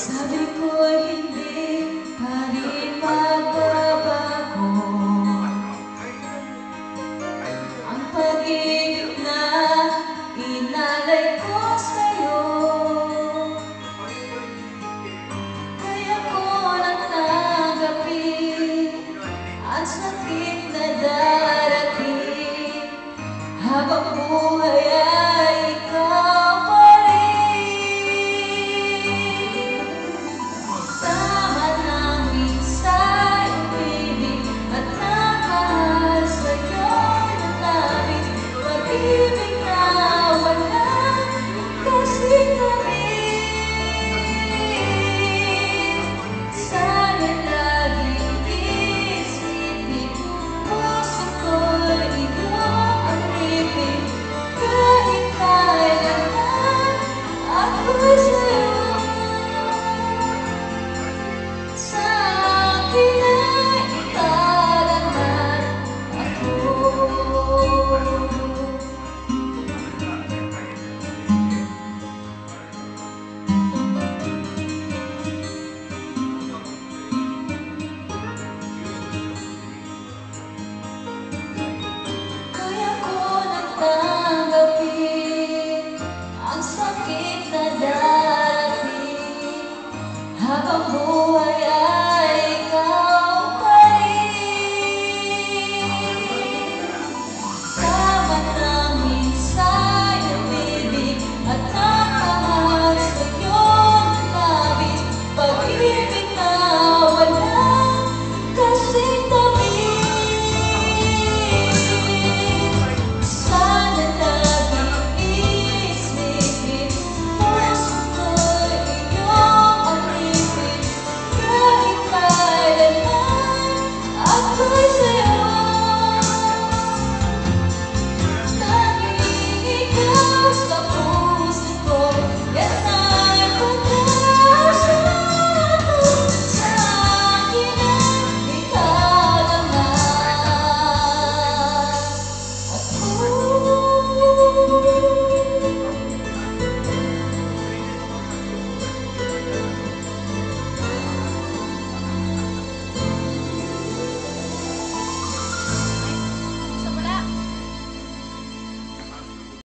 Sabi ko hindi pa rin magbabago ang pag-ibig na inalay ko sa'yo. Kaya ko nang tanggapin ang sakit na darating habang buhay ay ikaw pa rin. Tama nang minsan ibig at nakahal sa'yo'y natamit, pag-ibig na walang kasing-tamis. Sana laging isipin, puso ko'y iyong alipin, kahit kailanman ako'y sa'yo. Sa akin ay italaman ako. Kaya ko nang tanggapin ang sakit na darating habang buhay